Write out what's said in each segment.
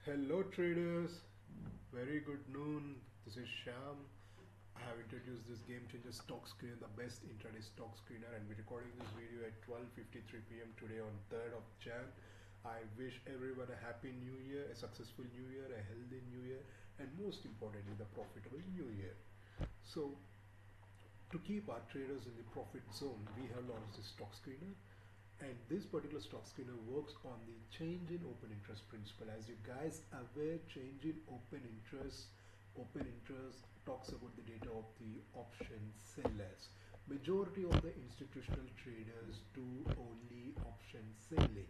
Hello traders, very good noon. This is Sham. I have introduced this game changer stock screener, the best intraday stock screener, and we're recording this video at 12:53 p.m. today on 3rd of Jan. I wish everyone a happy new year, a successful new year, a healthy new year, and most importantly, the profitable new year. So, to keep our traders in the profit zone, we have launched this stock screener, and this particular stock screener works on the change in open interest principle. As you guys are aware, change in open interest talks about the data of the option sellers. Majority of the institutional traders do only option selling.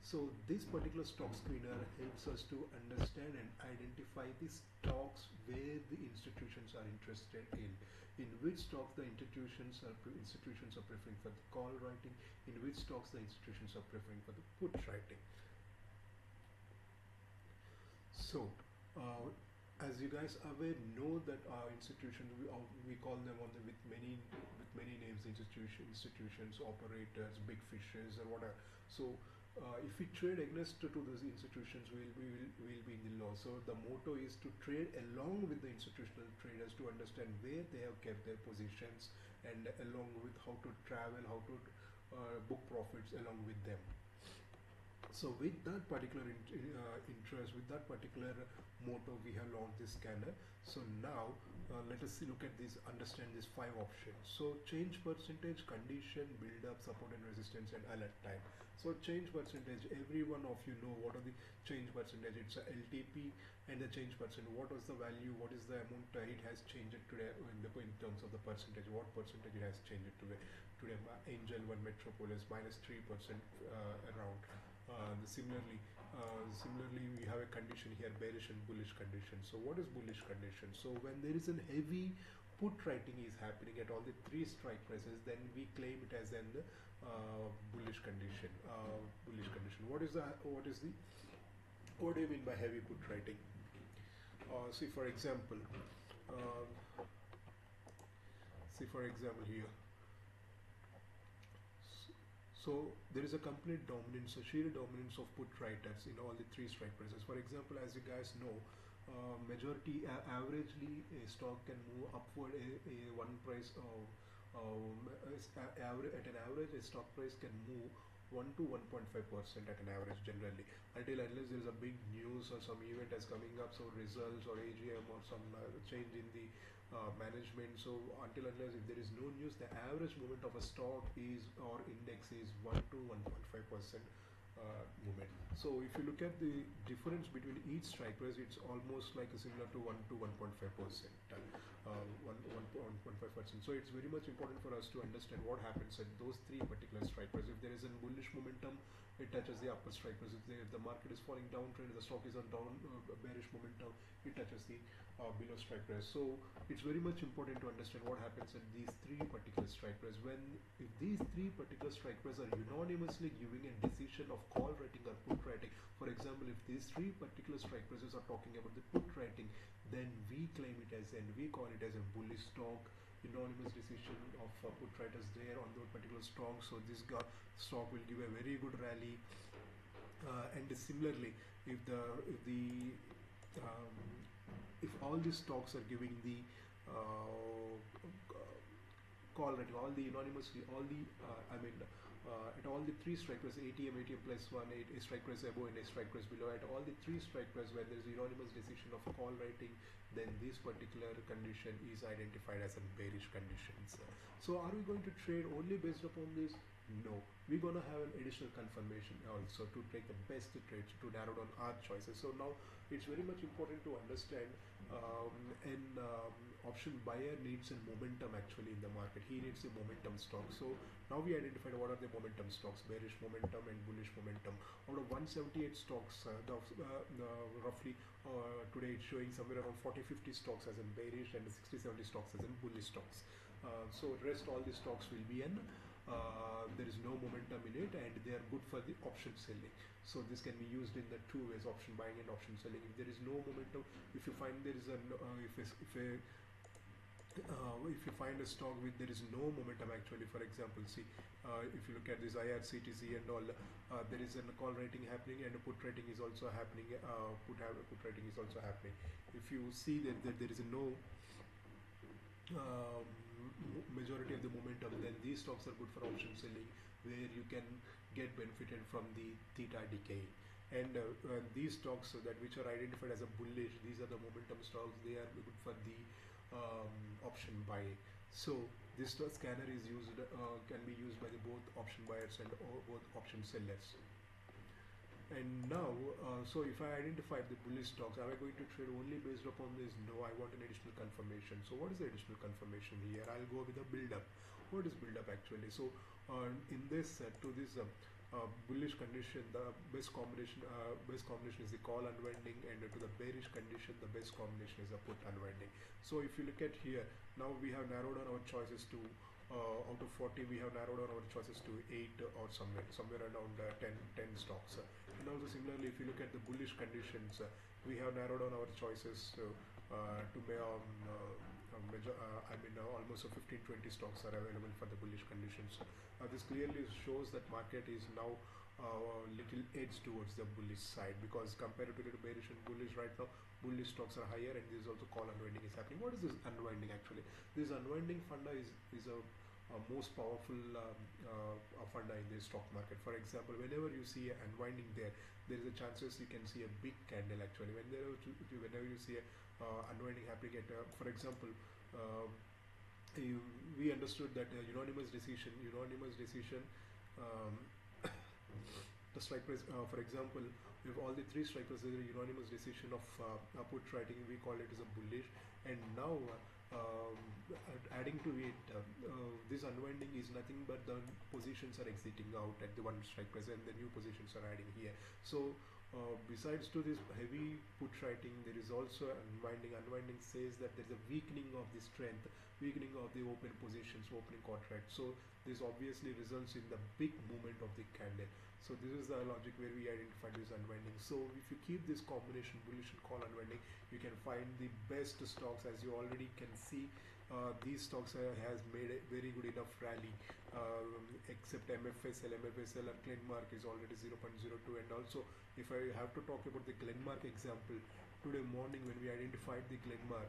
So this particular stock screener helps us to understand and identify the stocks where the institutions are interested in which stocks the institutions are preferring for the call writing, in which stocks the institutions are preferring for the put writing. So, as you guys are aware, know that our institutions we call them with many names, institutions, operators, big fishes, or whatever. So, if we trade against to those institutions, we'll be in the loss. So the motto is to trade along with the institutional traders to understand where they have kept their positions, and along with how to travel, how to book profits along with them. So with that particular interest, with that particular motto, we have launched this scanner. So now let us look at this, understand these 5 options. So change percentage, condition, build up, support and resistance, and alert time. So change percentage, every one of you know what are the change percentage. It's a LTP, and the change percent, what was the value, what is the amount it has changed it today in terms of the percentage, what percentage it has changed it today. Angel One Metropolis -3% around. Similarly, we have a condition here, bearish and bullish condition. So what is bullish condition? So when there is a heavy put writing is happening at all the 3 strike prices, then we claim it as an bullish condition. What do you mean by heavy put writing? See for example here. So there is a complete dominance, a sheer dominance of put writers in all the 3 strike prices. For example, as you guys know, averagely a stock can move upward one price at an average a stock price can move 1 to 1.5% at an average generally, unless there is a big news or some event is coming up, so results or AGM or some change in the management. So unless if there is no news, the average movement of a stock is or index is 1 to 1.5% movement. So if you look at the difference between each strike price, it's almost like similar to 1 to 1.5%, 1.5%. So it's very much important for us to understand what happens at those 3 particular strike prices. If there is a bullish momentum, it touches the upper strike price. If the market is falling downtrend, the stock is on down bearish momentum, it touches the below strike price. So it's very much important to understand what happens at these 3 particular strike prices. If these 3 particular strike prices are unanimously giving a decision of call writing or put writing, for example, if these 3 particular strike prices are talking about the put writing, then we claim it as, and we call it as a bullish stock, unanimous decision of put writers there on those particular stock. So this stock will give a very good rally. And similarly, if all these stocks are giving the call rating, all the unanimously, all the at all the 3 strike prices, ATM plus 1, a strike price above and a strike price below, at all the 3 strike prices where there is unanimous decision of call rating, then this particular condition is identified as a bearish conditions. So are we going to trade only based upon this? No, we're going to have an additional confirmation also to take the best trades, to narrow down our choices. So now it's very much important to understand an option buyer needs a momentum actually in the market. He needs a momentum stock. So now we identified what are the momentum stocks: bearish momentum and bullish momentum. Out of 178 stocks, roughly today it's showing somewhere around 40-50 stocks as in bearish and 60-70 stocks as in bullish stocks. So rest all the stocks will be in there is no momentum in it, and they are good for the option selling. So this can be used in the 2 ways: option buying and option selling. If there is no momentum, if you find there is a if you find a stock with there is no momentum actually, for example, see, if you look at this IRCTC and all, there is a call rating happening and a put rating is also happening. Put rating is also happening. If you see that there is no majority of the momentum, then these stocks are good for option selling, where you can get benefited from the theta decay. And these stocks that which are identified as a bullish, these are the momentum stocks. They are good for the option buy. So this scanner is used, can be used by the both option buyers and both option sellers. And now, so if I identify the bullish stocks, am I going to trade only based upon this? No, I want an additional confirmation. So what is the additional confirmation here? I'll go with a build up. What is build up actually? So in this to this bullish condition, the best combination is the call unwinding, and to the bearish condition, the best combination is a put unwinding. So if you look at here, now we have narrowed down our choices to out of 40, we have narrowed down our choices to 8 or somewhere around 10 stocks. And also similarly, if you look at the bullish conditions, we have narrowed down our choices to almost 15-20 stocks are available for the bullish conditions. This clearly shows that market is now little edge towards the bullish side, because compared to the bearish and bullish right now, bullish stocks are higher, and this is also call unwinding is happening. What is this unwinding actually? This unwinding funda is a most powerful funda in the stock market. For example, whenever you see an unwinding there is a chances you can see a big candle actually. Whenever you see a unwinding happening at, for example, we understood that unanimous decision, um, the strike price, for example, if all the three strike prices are a unanimous decision of put writing, we call it as a bullish. And now adding to it, this unwinding is nothing but the positions are exiting out at the one strike price, and the new positions are adding here. So besides to this heavy put writing, there is also unwinding. Unwinding says that there is a weakening of the strength, weakening of the open positions, opening contract. So this obviously results in the big movement of the candle. So this is the logic where we identify this unwinding. So if you keep this combination bullish and call unwinding, you can find the best stocks. As you already can see, these stocks has made a very good enough rally, except MFSL and Glenmark is already 0.02. And also, if I have to talk about the Glenmark example, today morning when we identified the Glenmark,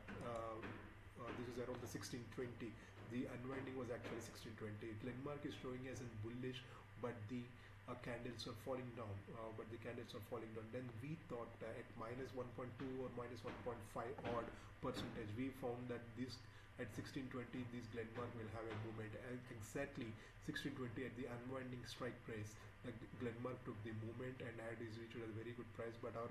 this is around the 1620. The unwinding was actually 1620. Glenmark is showing as in bullish, but the candles are falling down. Then we thought at minus 1.2 or minus 1.5 odd percentage, we found that this at 1620, this Glenmark will have a movement. And exactly 1620 at the unwinding strike price, the Glenmark took the movement and had is reached at a very good price. But our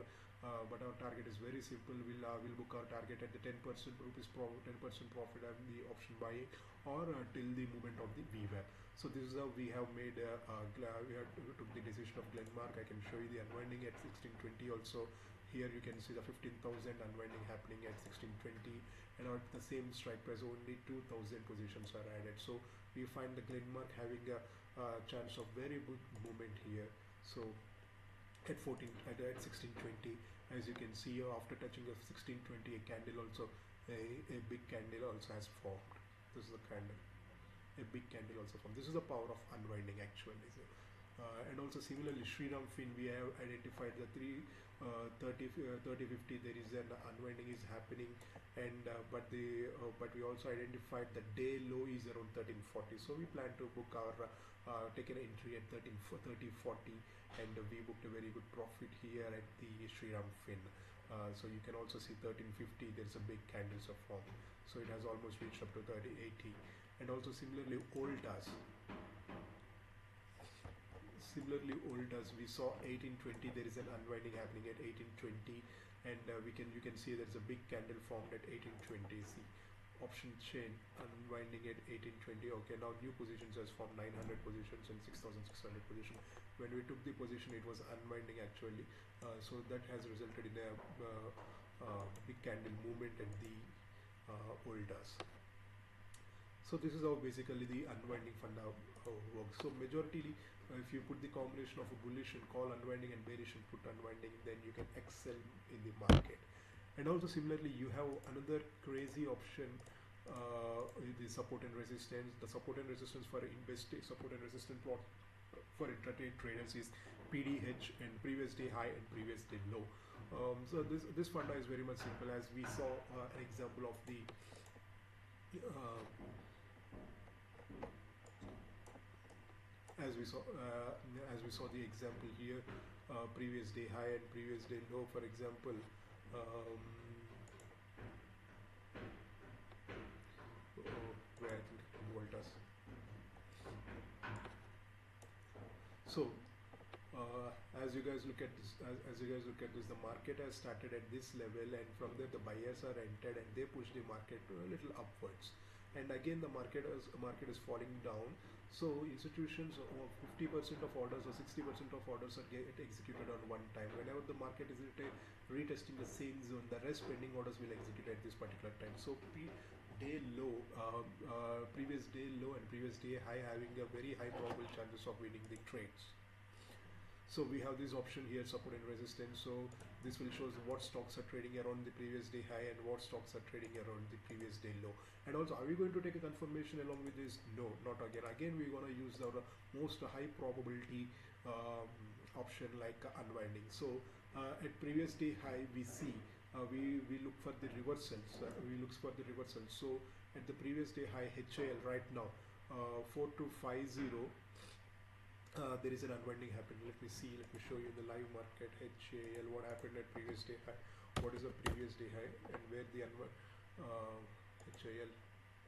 target is very simple. We'll book our target at the 10% rupees profit, 10% profit on the option buying, or till the movement of the VWAP. So this is how we have made. We have took the decision of Glenmark. I can show you the unwinding at 1620 also. Here you can see the 15,000 unwinding happening at 1620, and at the same strike price only 2,000 positions are added. So we find the Glenmark having a chance of very good movement here. So at 1620, as you can see, after touching of 1620, a candle also, a big candle also has formed. This is a candle. A big candle also formed. This is the power of unwinding actually. So, and also similarly, Shriram Fin, we have identified the 30-50. There is an unwinding is happening, and but we also identified the day low is around 1340. So we plan to book our take an entry at 30-40, and we booked a very good profit here at the Shriram Fin. So you can also see 1350. There is a big candles of form. So it has almost reached up to 3080. And also similarly, Voltas, we saw 1820. There is an unwinding happening at 1820, and you can see there is a big candle formed at 1820. See, option chain unwinding at 1820. Okay, now new positions has formed 900 positions and 6600 position. When we took the position, it was unwinding actually. So that has resulted in a big candle movement at the Voltas. So this is how basically the unwinding fund works. So majority, if you put the combination of a bullish and call unwinding and bearish and put unwinding, then you can excel in the market. And also similarly, you have another crazy option the support and resistance. The support and resistance for investing, support and resistance plot for intraday traders is PDH and previous day high and previous day low. So this funda is very much simple, as we saw an example of the uh, as we saw the example here, previous day high and previous day low, for example. um, where I think voltas. So as you guys look at this, the market has started at this level, and from there the buyers are entered and they push the market a little upwards, and again the market is falling down. So institutions, 50% of orders or 60% of orders are get executed on one time. Whenever the market is retesting the same zone, the rest pending orders will execute at this particular time. So day low, previous day low and previous day high having a very high probable chances of winning the trades. So we have this option here, support and resistance. So this will show what stocks are trading around the previous day high and what stocks are trading around the previous day low. And also, are we going to take a confirmation along with this? No, not again. Again, we're going to use the most high probability option like unwinding. So at previous day high, we see we look for the reversals. So at the previous day high, HAL right now 4250. There is an unwinding happening. Let me show you the live market HAL, what happened at previous day high, what is the previous day high, and where the HAL,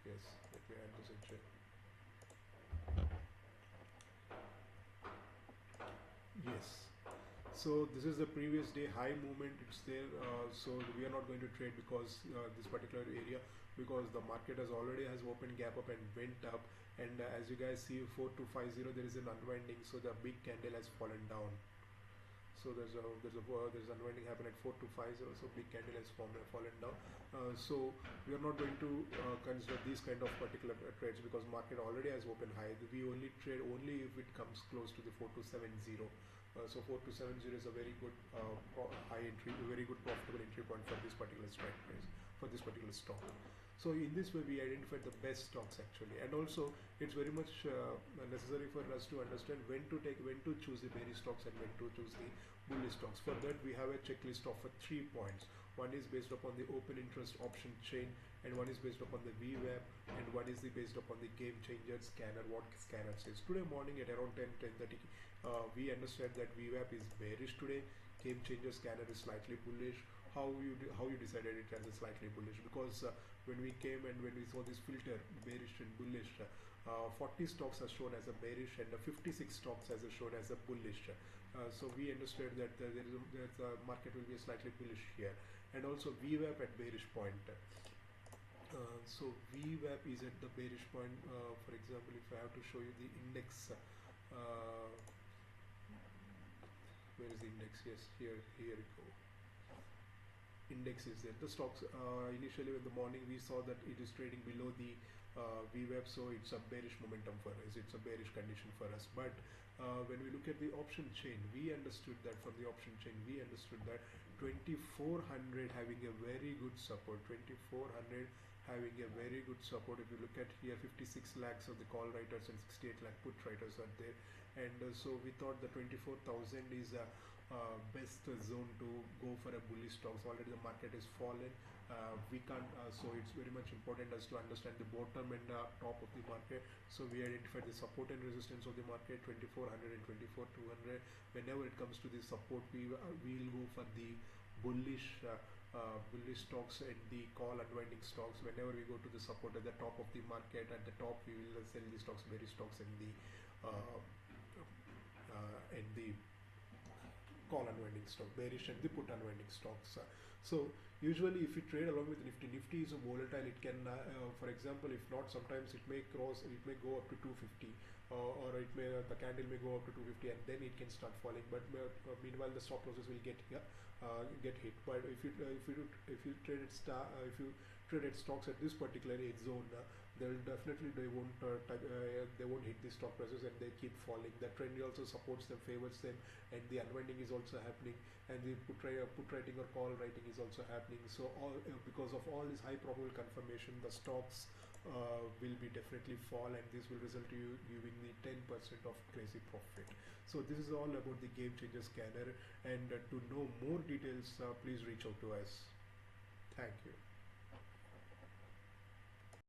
yes, let me add this HAL. Yes, so this is the previous day high movement, it's there. So we are not going to trade because this particular area, because the market has opened gap up and went up, and as you guys see 4250, there is an unwinding, so the big candle has fallen down. So there's unwinding happen at 4250, so big candle has fallen down. So we are not going to consider these kind of particular trades, because market already has opened high. We only trade only if it comes close to the 4270. So 4270 is a very good high entry, a very good profitable entry point for this particular strike price, for this particular stock. So in this way we identified the best stocks actually, and also it's very much necessary for us to understand when to choose the bearish stocks and when to choose the bullish stocks. For that we have a checklist of 3 points. One is based upon the open interest option chain, and one is based upon the VWAP, and one is based upon the game changer scanner, what scanner says. Today morning at around 10:30, we understand that VWAP is bearish today, game changer scanner is slightly bullish. How you decided it as a slightly bullish? Because when we came and when we saw this filter bearish and bullish, 40 stocks are shown as a bearish and 56 stocks as shown as a bullish. So we understood that the market will be slightly bullish here, and also VWAP at bearish point. So VWAP is at the bearish point. For example, if I have to show you the index, where is the index? Yes, here it go. Index is there. The stocks initially in the morning we saw that it is trading below the VWAP, so it's a bearish momentum for us, it's a bearish condition for us. But when we look at the option chain, we understood that 2400 having a very good support, 2400 having a very good support. If you look at here, 56 lakhs of the call writers and 68 lakh put writers are there, and so we thought the 24,000 is a best zone to go for a bullish stocks. Already the market is fallen, we can't so it's very much important as to understand the bottom and top of the market. So we identified the support and resistance of the market, 2400 and 24,200. Whenever it comes to the support, we will go for the bullish bullish stocks and the call unwinding stocks. Whenever we go to the support at the top of the market, at the top we will sell the stocks, bearish stocks, and the call unwinding stock, bearish and the put unwinding stocks. So usually if you trade along with Nifty is a volatile, it can for example, if not, sometimes it may go up to 250, or it may the candle may go up to 250 and then it can start falling, but meanwhile the stop losses will get hit. But if you trade at stocks at this particular age zone, they won't hit the stock prices, and they keep falling. The trend also supports them, favors them, and the unwinding is also happening, and the put writing or call writing is also happening. So all because of all this high probable confirmation, the stocks will be definitely fall, and this will result to you giving the 10% of crazy profit. So this is all about the game changer scanner, and to know more details, please reach out to us. Thank you.